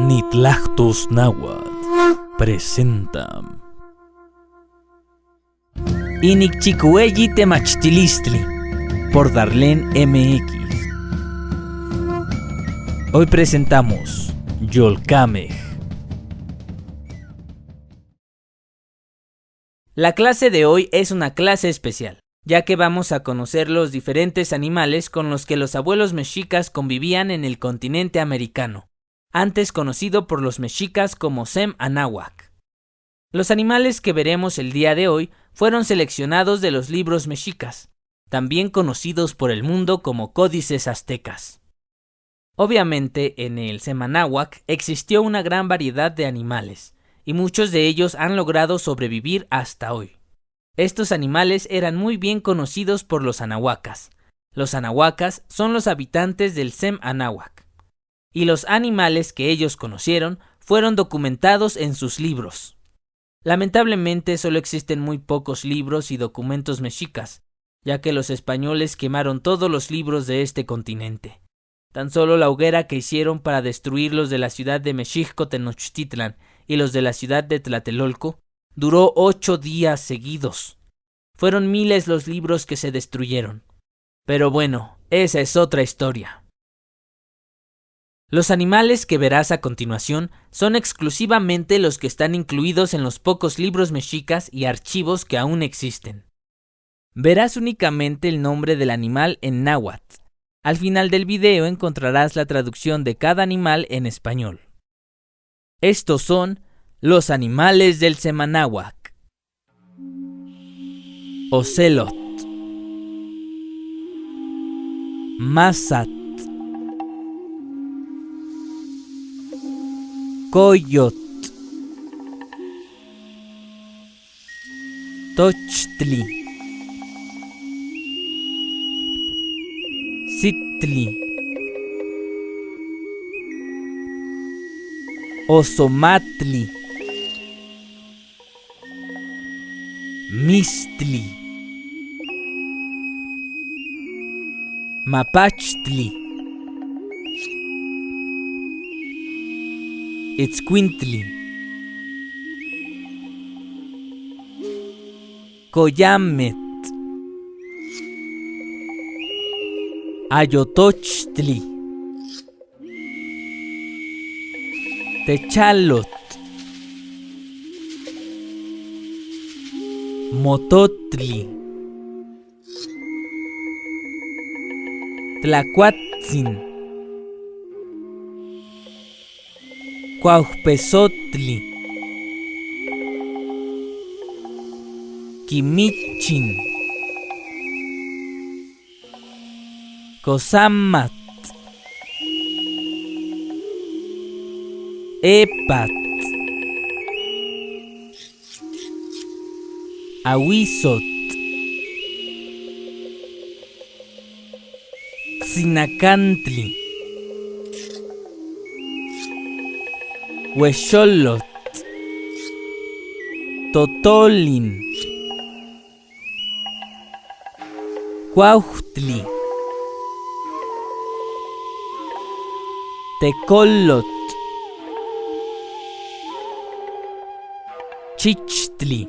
Nitlajtos Náhuatl presenta Inikchikueyi Temachtilistli por Darlene MX. Hoy presentamos Yolkamej. La clase de hoy es una clase especial, ya que vamos a conocer los diferentes animales con los que los abuelos mexicas convivían en el continente americano, antes conocido por los mexicas como Sem Anáhuac. Los animales que veremos el día de hoy fueron seleccionados de los libros mexicas, también conocidos por el mundo como códices aztecas. Obviamente, en el Sem Anáhuac existió una gran variedad de animales, y muchos de ellos han logrado sobrevivir hasta hoy. Estos animales eran muy bien conocidos por los anahuacas. Los anahuacas son los habitantes del Sem Anáhuac, y los animales que ellos conocieron fueron documentados en sus libros. Lamentablemente solo existen muy pocos libros y documentos mexicas, ya que los españoles quemaron todos los libros de este continente. Tan solo la hoguera que hicieron para destruir los de la ciudad de Mexixco Tenochtitlan y los de la ciudad de Tlatelolco duró 8 días seguidos. Fueron miles los libros que se destruyeron. Pero bueno, esa es otra historia. Los animales que verás a continuación son exclusivamente los que están incluidos en los pocos libros mexicas y archivos que aún existen. Verás únicamente el nombre del animal en náhuatl. Al final del video encontrarás la traducción de cada animal en español. Estos son los animales del Sem Anáhuac. Ocelot, Mazat, Coyot, Tochtli, Citli, Osomatli, Mistli, Mapachtli, Itzcuintli, Coyamet, Ayotochtli, Techalot, Mototli, Tlacuatzin, Cuauhpezotli, Quimichin, Cosamat, Epat, Ahuizot, Tzinacantli, Huexolot, Totolin, Cuauhtli, Tecolot, Chichtli,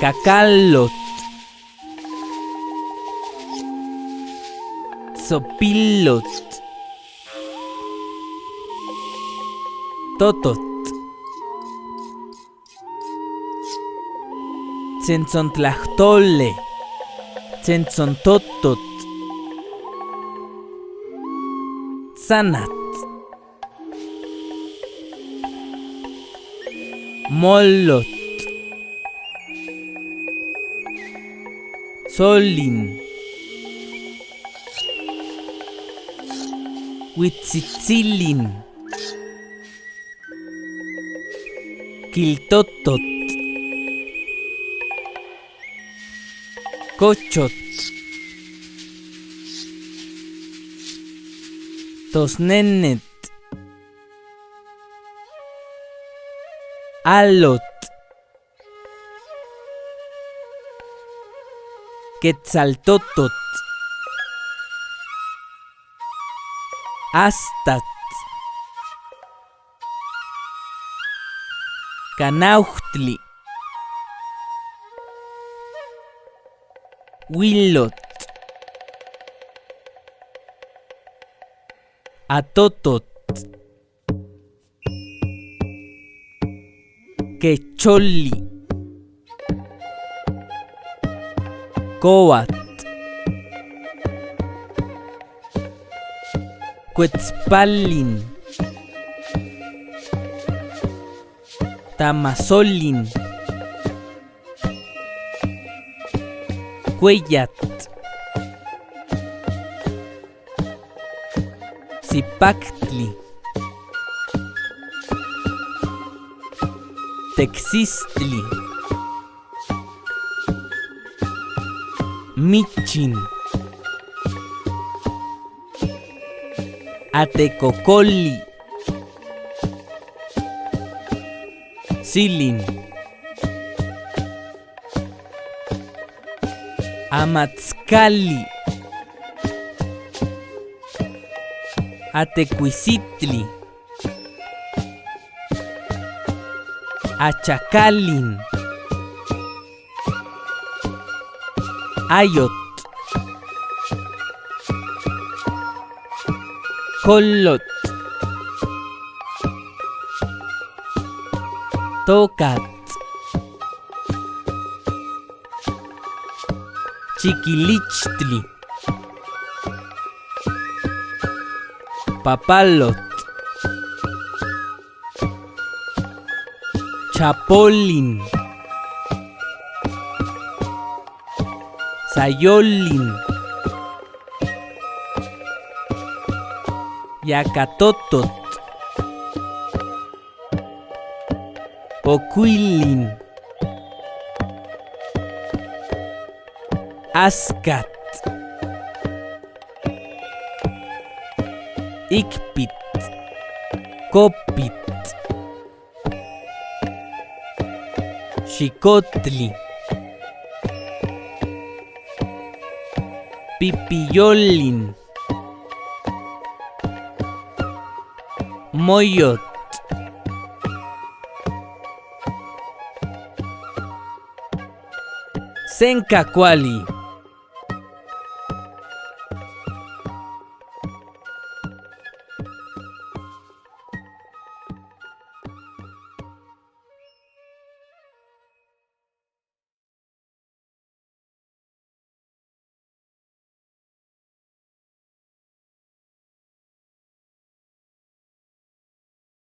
Cacalot, Zopilot, Totot, Tzentzontlajtole, Tzentzontotot, Tzanat, Molot, Solin, Huitzitzilin, Quiltotot, Cochot, Tosnenet, Alot, Quetzaltotot, Astat, Canauhtli, Willot, Atotot, Quecholi, Coat, Quetzpalin, Tamazolin, Cuellat, Zipactli, Texistli, Michin, Atecocoli, Silin, Amatzcali, Atecuicitli, Achacalin, Ayot, Colot, Tocat, Chiquilichtli, Papalot, Chapolin, Sayolin, Yacatotot, Ocuilin, Ascat, Icpit, Copit, Xicotli, Pipiyolin, Moyot, Sencacuali,